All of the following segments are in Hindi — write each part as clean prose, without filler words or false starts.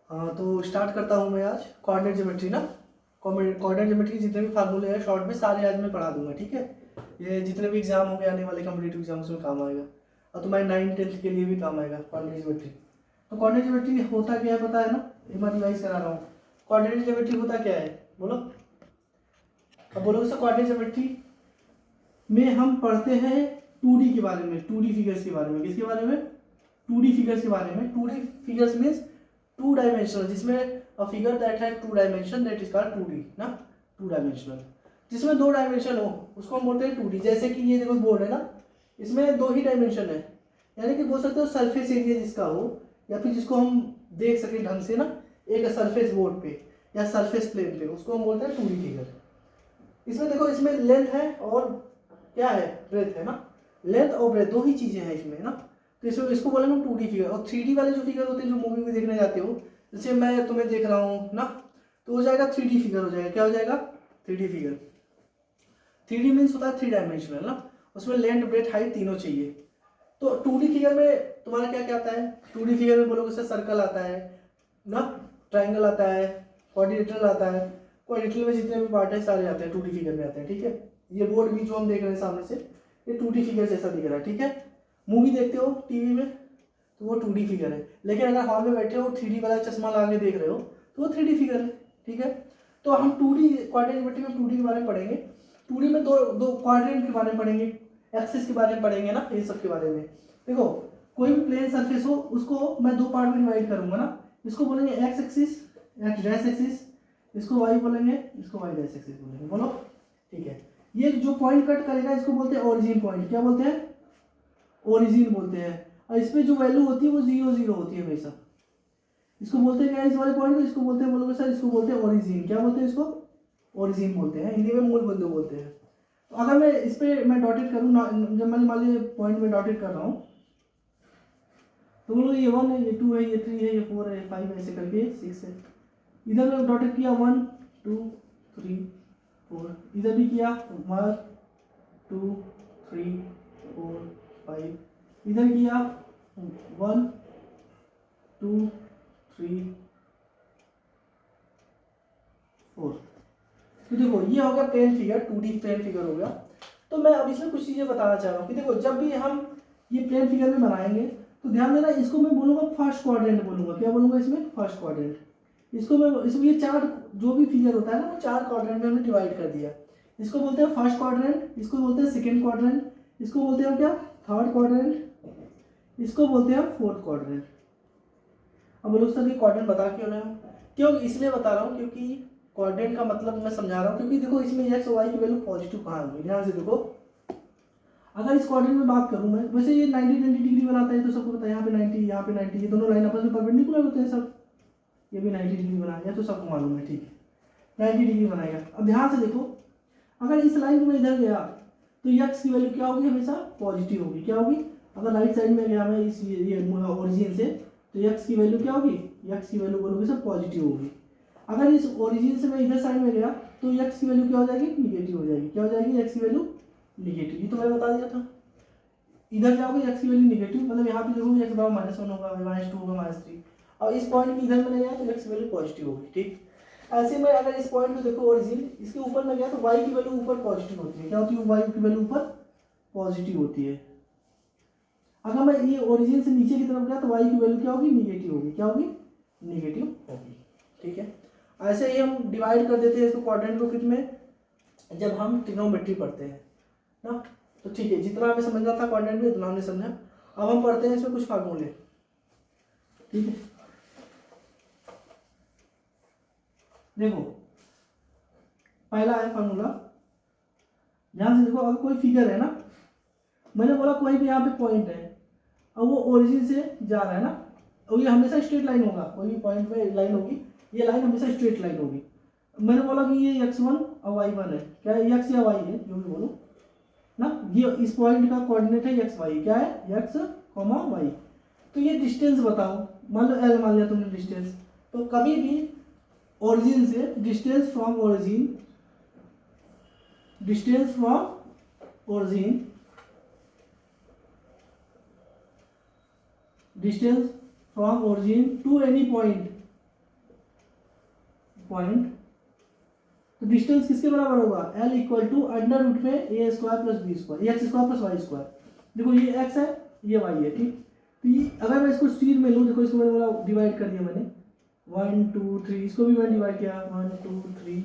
हाँ, तो स्टार्ट करता हूँ मैं आज कोऑर्डिनेट ज्योमेट्री ना। कोऑर्डिनेट ज्योमेट्री के जितने भी फार्मूले हैं शॉर्ट में सारे आज मैं पढ़ा दूंगा, ठीक है। ये जितने भी एग्जाम होंगे आने वाले कॉम्पिटेटिव एग्जाम्स में काम आएगा, और तुम्हारे 9th 10th के लिए भी काम आएगा कोऑर्डिनेट ज्योमेट्री। तो कोऑर्डिनेट ज्योमेट्री होता क्या है पता है ना, एक बार रिवाइज करा रहा हूँ। कोऑर्डिनेट ज्योमेट्री होता क्या है बोलो। अब बोलोगे सर कोऑर्डिनेट ज्योमेट्री में हम पढ़ते हैं 2D के बारे में, 2D फिगर्स के बारे में। किसके बारे में? 2D फिगर्स के बारे में। 2D फिगर्स मीन्स 2 डायमेंशनल, जिसमें a figure that have 2 dimension that is called 2D ना, 2 डायमेंशनल। जिसमें 2 डायमेंशन हो उसको हम बोलते हैं 2D। जैसे कि ये देखो बोर्ड है ना, इसमें 2 ही डायमेंशन है, यानी कि बोल सकते हो सरफेस एरिया जिसका हो, या फिर जिसको हम देख सके ढंग से ना, एक सरफेस बोर्ड पे या सरफेस प्लेन पे, उसको हम बोलते हैं 2D फिगर। इसमें देखो, इसमें लेंथ है और क्या है, ब्रेथ है ना। लेंथ और ब्रेथ दो ही चीजें हैं इसमें ना। तो इसमें इसको बोलेंगे हम 2D फिगर। और 3D वाले जो फिगर होते हैं जो मूवी में देखने जाते हो, जैसे मैं तुम्हें देख रहा हूँ ना, तो हो जाएगा 3D फिगर हो जाएगा। क्या हो जाएगा? 3D figure. 3D मीन्स होता है 3 डायमेंशनल ना, उसमें लेंथ ब्रेथ हाइट तीनों चाहिए। तो 2D फिगर में तुम्हारा क्या क्या आता है? 2D फिगर में बोलोगे सर सर्कल आता है ना, ट्राइंगल आता है, क्वाड्रिलेटरल आता है। क्वाड्रिलेटरल में जितने भी पार्ट है सारे आते हैं 2D फिगर में आते हैं, ठीक है। ये बोर्ड भी जो हम देख रहे हैं सामने से, ये 2D फिगर जैसा दिख रहा है, ठीक है। मूवी देखते हो टीवी में तो वो 2D फिगर है, लेकिन अगर हॉल में बैठे हो 3D वाला चश्मा लगा के देख रहे हो तो वो 3D फिगर है, ठीक है। तो हम 2D क्वाड्रेंट ज्योमेट्री में 2D के बारे में पढ़ेंगे। 2D में दो दो क्वाड्रेंट के बारे में पढ़ेंगे, एक्सिस के बारे में पढ़ेंगे ना, ये सब के बारे में। देखो, कोई भी प्लेन सरफेस हो उसको मैं दो पार्ट में डिवाइड करूंगा ना। इसको बोलेंगे x axis, x dash axis, इसको वाई बोलेंगे, इसको वाई डैश एक्सिस बोलेंगे, बोलो, ठीक है। ये जो पॉइंट कट करेगा इसको बोलते हैं ओरिजिन पॉइंट। क्या बोलते हैं? ओरिजिन बोलते हैं। और इसमें जो वैल्यू होती है वो 0 0 होती है हमेशा। इसको बोलते हैं क्या इस वाले पॉइंट को? इसको बोलते हैं, बोलोगे सर इसको बोलते हैं ओरिजिन। क्या बोलते हैं इसको? ओरिजिन बोलते हैं, हिंदी में मूल बिंदु बोलते हैं। तो अगर मैं इस पे मैं डॉटेड करूँ, जब मैंने मान लीजिए पॉइंट में डॉटेड कर रहा हूँ, तो बोलोगे ये 1 है, ये 2 है, ये 3 है, ये 4 है, ये 5 है, ऐसे करके 6 है। इधर में डॉटेड किया 1 2 3 4, इधर भी किया 1 2 3 4 5, इधर किया 1 2 3 4। तो देखो ये हो गया plane figure, 2D plane figure हो गया। तो मैं अब इसमें कुछ चीजें बताना चाह रहा हूँ कि देखो, जब भी हम ये प्लेन फिगर में बनाएंगे तो ध्यान देना, इसको मैं बोलूंगा फर्स्ट क्वाड्रेंट बोलूंगा। क्या बोलूंगा इसमें? First quadrant. इसको मैं, इसमें ये चार जो भी फिगर होता है ना, वो 4 क्वाड्रेंट में हमने डिवाइड कर दिया। इसको बोलते हैं फर्स्ट क्वाड्रेंट, इसको बोलते हैं सेकेंड क्वाड्रेंट, इसको बोलते हैं क्या, थर्ड क्वाड्रेंट, इसको बोलते हैं फोर्थ क्वाड्रेंट। अब लोग सर ये क्वाड्रेंट बता क्यों रहे हो? क्यों? इसलिए बता रहा हूँ क्योंकि क्वाड्रेंट का मतलब मैं समझा रहा हूँ, क्योंकि देखो इसमें एक्स और वाई की वैल्यू पॉजिटिव कहाँ होगी, ध्यान से देखो। अगर इस क्वाड्रेंट में बात करूँ मैं, वैसे ये 90 डिग्री बनाता है, तो सबको पता है यहाँ पे 90, यहाँ पे 90, ये दोनों लाइन आपस में परपेंडिकुलर होते हैं सब। ये भी 90 डिग्री बना दिया तो सबको मालूम है, ठीक है, 90 डिग्री बनाएगा। अब ध्यान से देखो, अगर इस लाइन में इधर गया तो एक्स की वैल्यू क्या होगी? हमेशा पॉजिटिव होगी। क्या होगी? अगर राइट साइड में गया मैं इस ये ओरिजिन से, तो एक्स की वैल्यू क्या होगी? एक्स की वैल्यू बोलोगे सर पॉजिटिव होगी। अगर इस ओरिजिन से मैं इधर साइड में गया तो एक्स की वैल्यू क्या हो जाएगी? निगेटिव हो जाएगी। क्या हो जाएगी? एक्स की वैल्यू निगेटिव। ये तो मैं बता दिया था। इधर जाओगे एक्स की वैल्यू निगेटिव, मतलब यहाँ पे देखोगे एक्स बराबर -1 होगा, -2 होगा, -3। और इस पॉइंट में इधर मैंने गया तो एक्स की वैल्यू पॉजिटिव होगी, ठीक। ऐसे में अगर इस पॉइंट में देखो ओरिजिन, इसके ऊपर में गया तो वाई की वैल्यू ऊपर पॉजिटिव होती है। क्या होती है? वाई की वैल्यू ऊपर पॉजिटिव होती है। अगर मैं ये ओरिजिन से नीचे की तरफ गया तो वाई की वैल्यू क्या होगी? निगेटिव होगी। क्या होगी? निगेटिव होगी, ठीक है। ऐसे ही हम डिवाइड कर देते हैं इसको क्वाड्रेंट को, कितने, जब हम ट्रिग्नोमेट्री पढ़ते हैं ना। तो ठीक है, जितना हमें समझना था क्वाड्रेंट में उतना हमने समझा। अब हम पढ़ते हैं इसमें कुछ फार्मूले, ठीक है। देखो, पहला है फार्मूला, ध्यान से देखो। अगर कोई फिगर है ना, मैंने बोला कोई भी यहाँ पे पॉइंट है, अब वो ओरिजिन से जा रहा है ना, और ये हमेशा स्ट्रेट लाइन होगा। कोई भी पॉइंट पे लाइन होगी, ये लाइन हमेशा स्ट्रेट लाइन होगी। मैंने बोला कि ये x1 और y1 है। क्या है? x या y है, जो भी बोलो ना। ये इस पॉइंट का कोऑर्डिनेट है x y। क्या है? x, y। तो ये डिस्टेंस बताओ, मान लो l मान लिया तुमने डिस्टेंस। तो कभी भी ओरिजिन से distance from origin, distance from origin, distance from origin to any point, point, तो डिस्टेंस किसके बराबर होगा, l equal to under root में A square plus B square, X square plus Y square. देखो ये x है ये y है, ठीक। तो ये अगर मैं इसको सीध में लूँ, देखो इसको मैंने डिवाइड कर दिया मैंने 1 2 3, इसको भी मैंने डिवाइड किया 1 2 3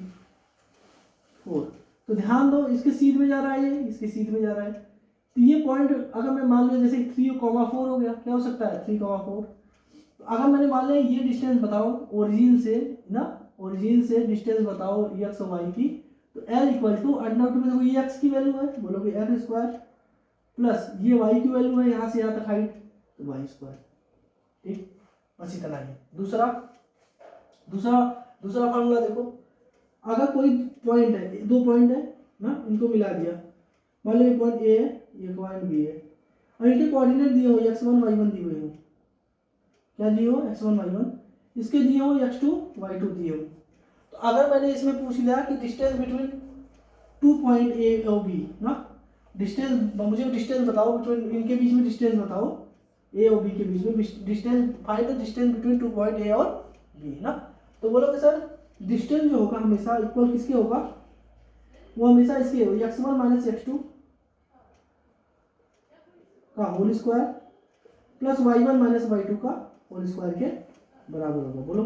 4। तो ध्यान दो इसके सीध में जा रहा है, ये इसके सीध में जा रहा है। तो ये पॉइंट अगर मैं मान लिया जैसे 3,4 हो गया, क्या हो सकता है 3,4। तो अगर मैंने मान लिया ये डिस्टेंस बताओ ओरिजिन से ना, ओरिजिन से डिस्टेंस बताओ एक्स और वाई की, तो l equal to under root में देखो ये x की वैल्यू है, बोलोगे एक्स स्क्वायर प्लस ये y की वैल्यू है यहाँ से यहाँ तक हाइट, तो वाई स्क्वायर, ठीक। बस इतना ही। दूसरा दूसरा दूसरा फार्मूला देखो, अगर कोई पॉइंट है, दो पॉइंट है ना, इनको मिला दिया, मान लो ये पॉइंट ए है ये पॉइंट बी है, और इनके कोऑर्डिनेट दिए हो x1 y1 दिए हुए हो, क्या दिए हो x1 y1, इसके दिए हो x2 y2 दिए हो। तो अगर मैंने इसमें पूछ लिया कि डिस्टेंस बिटवीन 2 पॉइंट ए और बी ना, डिस्टेंस मुझे डिस्टेंस बताओ बिटवीन इनके बीच में, डिस्टेंस बताओ ए और बी के बीच में, distance find the distance between 2 point A और बी ना। तो बोलोगे सर डिस्टेंस जो होगा हमेशा इक्वल किसके होगा, वो हमेशा इसके होगा x1 माइनस x2 का whole square plus y1 minus y2 का होल स्क्वायर के बराबर होगा। बोलो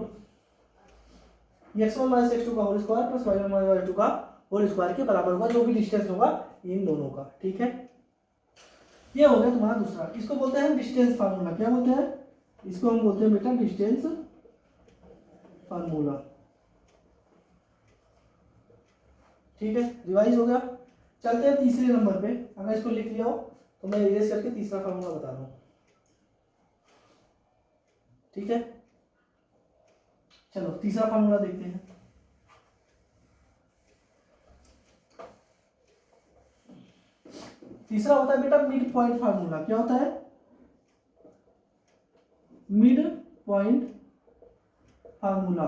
x1 माइनस x2 का whole square plus y1 minus y2 का होल स्क्वायर के बराबर होगा, जो भी डिस्टेंस होगा इन दोनों का, ठीक है। ये हो गया तुम्हारा दूसरा, इसको बोलते हैं डिस्टेंस फार्मूला। क्या बोलते हैं इसको, हम बोलते हैं बेटा डिस्टेंस फार्मूला, ठीक है। रिवाइज हो गया। चलते हैं तीसरे नंबर पे, अगर इसको लिख लिया हो तो मैं इरेज करके तीसरा फार्मूला बता रहा हूं, ठीक है। चलो तीसरा फार्मूला देखते हैं। तीसरा होता है बेटा मिड पॉइंट फार्मूला। क्या होता है मिड पॉइंट फार्मूला।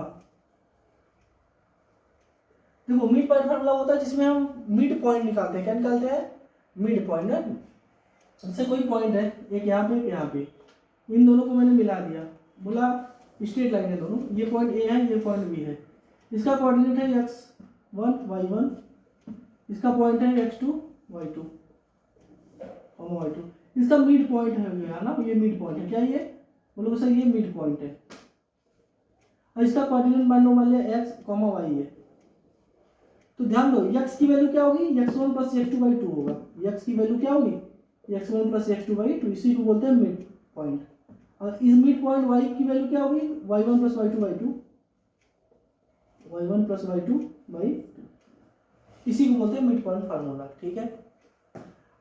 देखो मिड पॉइंट फार्मूला होता है जिसमें हम मिड पॉइंट निकालते हैं। क्या निकालते हैं, मिड पॉइंट ना। जैसे कोई पॉइंट है, एक यहाँ पे एक यहाँ पे, इन दोनों को मैंने मिला दिया, बोला स्ट्रेट लाइन है दोनों, ये पॉइंट ए है ये पॉइंट बी है, इसका कोऑर्डिनेट है x1 y1, इसका पॉइंट है x2 y2 y2, इसका मिड पॉइंट है ना, ये मिड पॉइंट है। क्या ये, बोलो सर ये मिड पॉइंट है, और इसका कोऑर्डिनेट मान लिया x, y है। तो ध्यान दो x की वैल्यू क्या होगी, x1 प्लस x2 बाई 2 होगा। x की वैल्यू क्या होगी, x1 प्लस x2 बाई 2, इसी को बोलते हैं मिड पॉइंट। और इस मिड पॉइंट y की वैल्यू क्या होगी, y1 plus y2 by 2, y1 plus y2 by 2, इसी को बोलते हैं मिड पॉइंट फार्मूला, ठीक है।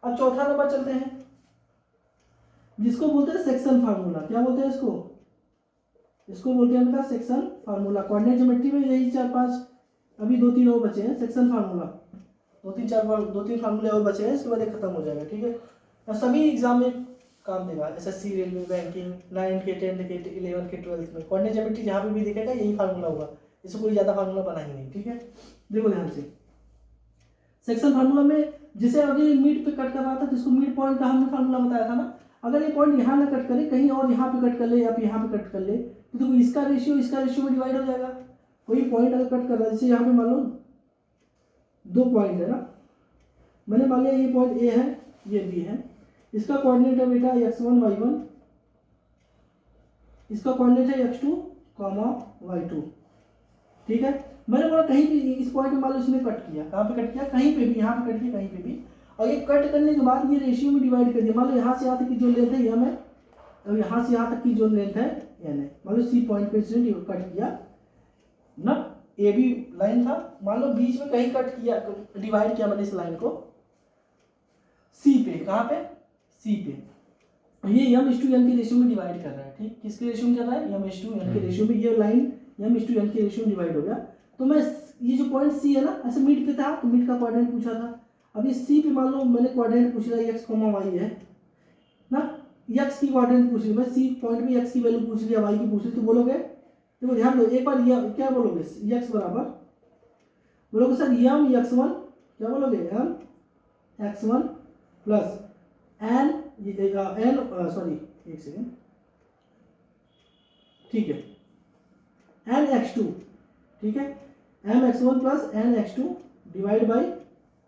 अब चौथा नंबर चलते हैं, जिसको बोलते हैं सेक्शन फार्मूला। क्या बोलते हैं इसको, इसको बोलते हैं बेटा सेक्शन फार्मूला। कोऑर्डिनेट ज्योमेट्री में यही 4-5 अभी 2-3 और बचे हैं सेक्शन फार्मूला, 2-3 फार्मूले और बचे हैं, इसके बाद खत्म हो जाएगा, ठीक है। और सभी एग्जाम में काम देगा, एसएससी, रेलवे, बैंकिंग, 9 के 10 के 11 के 12 में कोऑर्डिनेट ज्योमेट्री जहाँ पे भी दिखेगा यही फार्मूला होगा, इससे कोई ज़्यादा फार्मूला बना ही नहीं, ठीक है। देखो ध्यान से, सेक्शन फार्मूला में जैसे अभी मिड पे कट कर रहा था, जिसको मिड पॉइंट का हमने फार्मूला बताया था ना, अगर ये पॉइंट यहाँ ना कट करे, कहीं और यहाँ पे कट कर ले या फिर यहाँ पे कट कर ले, तो देखो इसका रेशियो में डिवाइड हो जाएगा। कोई पॉइंट अगर कट कर रहा है, जैसे यहाँ पे मान लो 2 पॉइंट है ना, मैंने मान लिया ये पॉइंट ए है ये बी है, इसका कोऑर्डिनेट है बेटा x1 y1, इसका कोऑर्डिनेट है x2 y2, ठीक है। मैंने बोला कहीं भी इस पॉइंट में मान लो इसने कट किया, कहाँ पे कट किया, कहीं पे भी, यहाँ पे कट किया कहीं पे भी, और ये कट करने के बाद ये रेशियो में डिवाइड कर दिया। मान लो यहाँ से यहाँ तक की जो लेंथ है m है, और यहाँ से यहाँ तक की जो लेंथ है n है। मान लो सी पॉइंट पे इसने कट किया ना, ए बी लाइन था, मान लो बीच में कहीं कट किया, डिवाइड किया मैंने इस लाइन को सी पे, कहाँ पे सी पे, ये m/n के रेशियो में डिवाइड कर रहा है, ठीक। किसके रेशियो में कर रहा है, m/n के रेशियो में, ये लाइन m/n के रेशियो में डिवाइड हो गया। तो मैं ये जो पॉइंट सी है ना, ऐसे मिड पे था तो मिड का कोऑर्डिनेट पूछा था, अब ये सी पे मान लो मैंने कोऑर्डिनेट पूछ लिया x, y है ना, x की कोऑर्डिनेट पूछ ली, मैं सी पॉइंट में x की वैल्यू पूछ लिया, y की पूछ ली, तो बोलोगे, देखो ध्यान दो एक बार, ये क्या बोलोगे, x बराबर बोलोगे सर m x1, क्या बोलोगे m x1 plus n sorry एक सेकेंड, ठीक है, n x2 ठीक है, mx1 plus nx2 divide by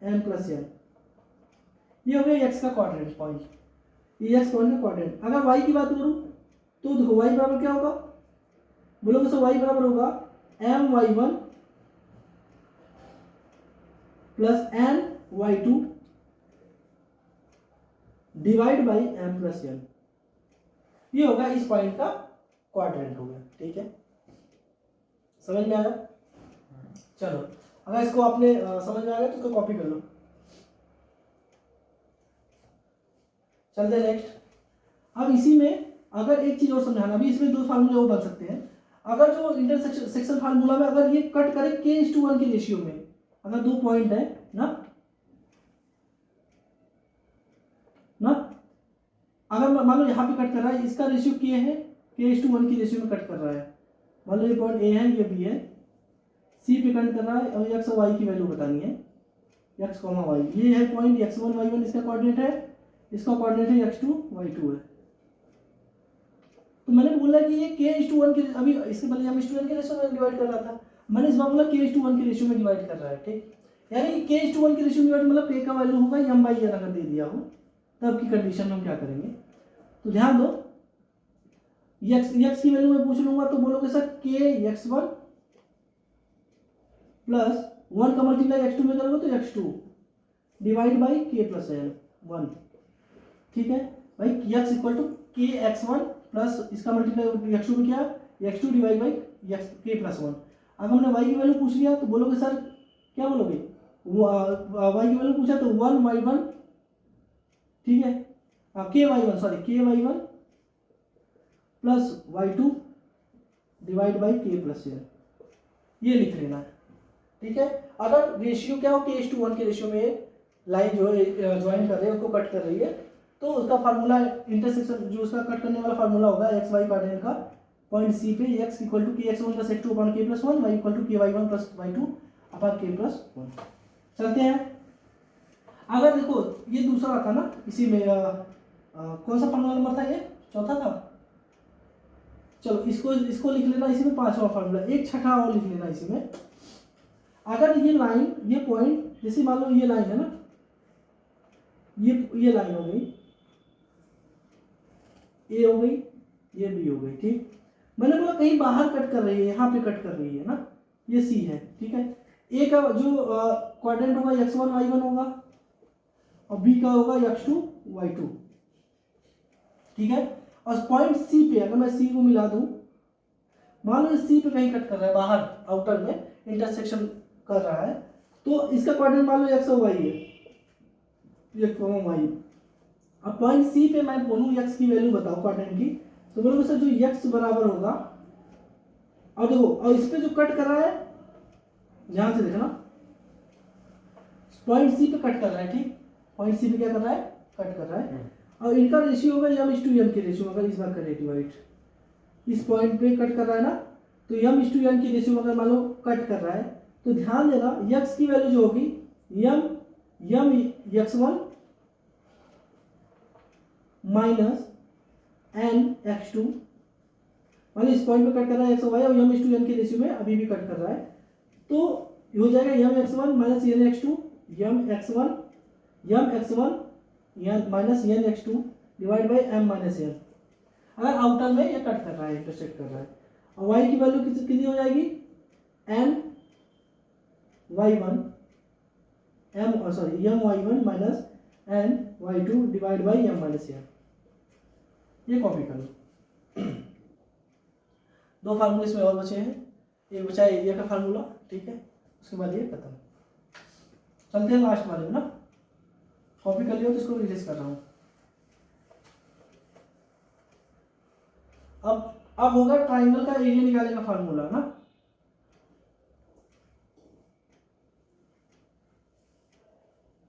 m plus n, ये हो गया x का क्वाड्रेंट पॉइंट, ये x पॉइंट का क्वाड्रेंट। अगर y की बात करूं तो देखो y बराबर क्या होगा, बोलोगे सर y बराबर होगा my1 plus ny2 divide by m plus n, ये होगा इस पॉइंट का क्वाड्रेंट हो गया। ठीक है, समझ में आया? चलो, अगर इसको आपने समझ में आ गया तो इसको कॉपी कर लो। चलते नेक्स्ट। अब इसी में अगर एक चीज और समझाना, अभी इसमें दो फार्मूले और बन सकते हैं। अगर जो इंटरसेक्शन फार्मूला में अगर ये कट करे k:1 के रेशियो में, अगर दो पॉइंट है ना, अगर मान लो यहाँ पे कट कर रहा है, इसका रेशियो k है, k:1 की रेशियो में कट कर रहा है। मान लो ये पॉइंट a है, ये b है, c पे कट कर रहा है, और x और y की वैल्यू बतानी है, x, y। ये है पॉइंट x1 y1, इसका कोऑर्डिनेट है, इसका कोऑर्डिनेट है x2 y2 है। तो मैंने बोला कि ये k:1 के, अभी इसके पहले हम k:1 के रेशियो में डिवाइड कर रहा था, मैंने इस बार बोला k:1 के रेशियो में डिवाइड कर रहा है। ठीक, यानी कि k:1 के रेशियो में डिवाइड मतलब k का वैल्यू होगा m/n, अगर दे दिया हो तब की कंडीशन में हम क्या करेंगे। तो ध्यान दो, x की वैल्यू मैं पूछ लूंगा तो बोलोगे सर k(x1) प्लस 1 का मल्टीप्लाई x2 में करोगे तो x2 divide by k plus n 1। ठीक है भाई, x equal to k(x1) plus इसका मल्टीप्लाई x2 में क्या, x2 divide by k plus 1। अगर हमने y की वैल्यू पूछ लिया तो बोलोगे सर, क्या बोलोगे, y की वैल्यू पूछा तो 1y1, ठीक है, k(y1) plus y2 divide by k plus n, ये लिख लेना है। ठीक है, अगर रेशियो क्या हो, k:1 के रेशियो में लाइन जो ज्वाइन कर रहे हैं उसको कट कर रही है, तो उसका फार्मूला इंटरसेक्शन, जो उसका कट करने वाला फार्मूला होगा एक्स वाई कोऑर्डिनेट का, पॉइंट सी पे x equal to k(x1) plus x2 upon k plus 1, y equal to k(y1) plus y2 upon k plus 1। चलते हैं, अगर देखो ये दूसरा था ना, इसी में कौन सा फार्मूला नंबर था, ये चौथा था। चलो इसको लिख लेना, इसी में पांचवा फार्मूला, एक छठा और लिख लेना इसी में। अगर ये लाइन, ये पॉइंट, जैसे मान लो ये लाइन है ना, ये लाइन हो गई, ए हो गई, ये बी हो गई। ठीक, मैंने बोला कहीं बाहर कट कर रही है, यहाँ पे कट कर रही है ना, ये सी है। ठीक है, ए का जो क्वाड्रेंट होगा x1 y1 होगा, और बी का होगा x2 y2। ठीक है, और पॉइंट सी पे अगर मैं सी को मिला दूं, मान लो सी पे कहीं कट कर रहा है, बाहर आउटर में इंटरसेक्शन कर रहा है, तो इसका क्वाड्रेंट मान लो x और y है, y। अब पॉइंट सी पे मैं बोलूं x की वैल्यू बताओ क्वाड्रेंट की, तो बोलोगे सर जो x बराबर होगा, और देखो, और इस पे जो कट कर रहा है, ध्यान से देखना, पॉइंट सी पे कट कर रहा है। ठीक, पॉइंट सी पे क्या कर रहा है, कट कर रहा है, और इनका रेशियो होगा m:n के रेशियो, अगर इस बार करें डिवाइड, इस पॉइंट पे कट कर रहा है ना, तो m:n की रेशियो अगर मान लो कट कर रहा है, तो ध्यान देना x की वैल्यू जो होगी m(x1) माइनस n(x2), मान लो इस पॉइंट पे कट कर रहा है x और y, और m:n के रेशियो में अभी भी कट कर रहा है, तो हो जाएगा m(x1) minus n(x2), m(x1) minus n(x2) divide by m minus n, अगर आउटर में ये कट कर रहा है, इंटरसेक्ट कर रहा है। और y की वैल्यू कितनी हो जाएगी, m(y1) minus n(y2) divide by m minus n। ये कॉपी कर लो। दो फार्मूले इसमें और बचे हैं, एक बचा है एरिया का फार्मूला। ठीक है, उसके बाद ये खत्म। चलते हैं लास्ट वाले में ना, कॉपी कर लियो तो इसको रिलीज कर रहा हूँ। अब होगा ट्राइंगल का एरिया निकालने का फार्मूला ना,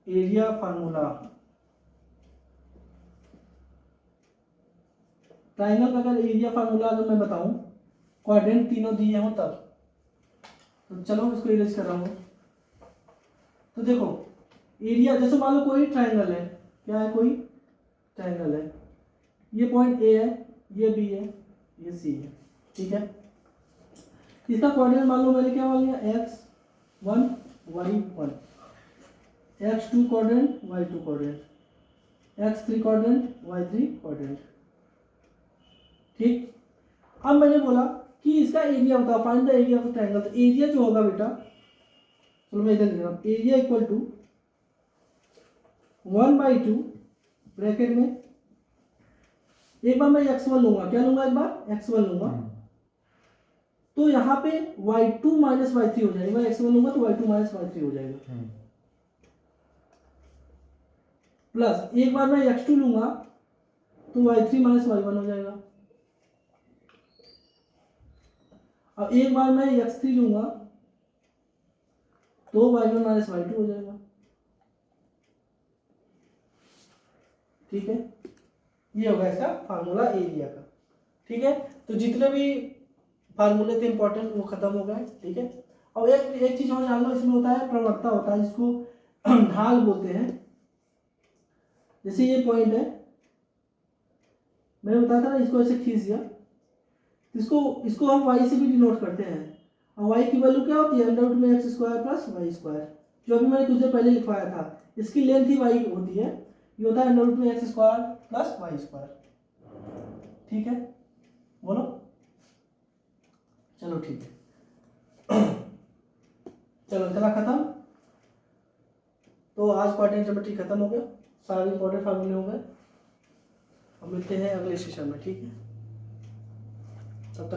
एरिया फार्मूला। ट्राइंगल का अगर एरिया फार्मूला अगर मैं बताऊं, क्वाड्रेंट तीनों दिए हो तब, तो चलो इसको इरेज कर रहा हूं। तो देखो एरिया, जैसे मान लो कोई ट्राइंगल है, क्या है, कोई ट्राइंगल है, ये पॉइंट ए है, ये बी है, ये सी है। ठीक है, इसका कोऑर्डिनेट मान लो मैंने क्या मान लिया, x1 y1, x2 coordinate y2 coordinate, x3 coordinate y3 coordinate. ठीक, अब मैंने बोला कि इसका एरिया बताओ, find the area of triangle. तो एरिया जो होगा बेटा, चलो मैं इधर लिख रहा हूँ, एरिया इक्वल टू 1/2 ब्रैकेट में, एक बार मैं x1 लूंगा, क्या लूंगा, एक बार x1 लूंगा, तो यहाँ पे y2 माइनस y3 हो जाएगा, मैं x1 लूंगा तो y2 माइनस y3 हो जाएगा, प्लस एक बार मैं x2 लूंगा तो y3 माइनस y1 हो जाएगा, अब एक बार मैं x3 लूंगा तो y1 माइनस y2 हो जाएगा। ठीक है, ये होगा इसका फार्मूला एरिया का। ठीक है, तो जितने भी फार्मूले थे इंपॉर्टेंट वो खत्म हो गए। ठीक है, और एक चीज और जान लो, इसमें होता है प्रवणता होता है, जिसको ढाल बोलते हैं। जैसे ये पॉइंट है, मैंने बताया था ना, इसको ऐसे खींच दिया, इसको हम y से भी डिनोट करते हैं, और y की वैल्यू क्या होती है, अंडर रूट में x square plus Y square, जो अभी मैंने कुछ देर पहले लिखवाया था, इसकी लेंथ ही y होती है, ये होता है अंडर रूट में x square plus Y square. ठीक है, बोलो, चलो ठीक है, चलो इतना खत्म। तो आज कोऑर्डिनेट ज्योमेट्री खत्म हो गया, सारे इंपॉर्टेंट फार्मूले हो गए। हम मिलते हैं अगले सेशन में। ठीक है।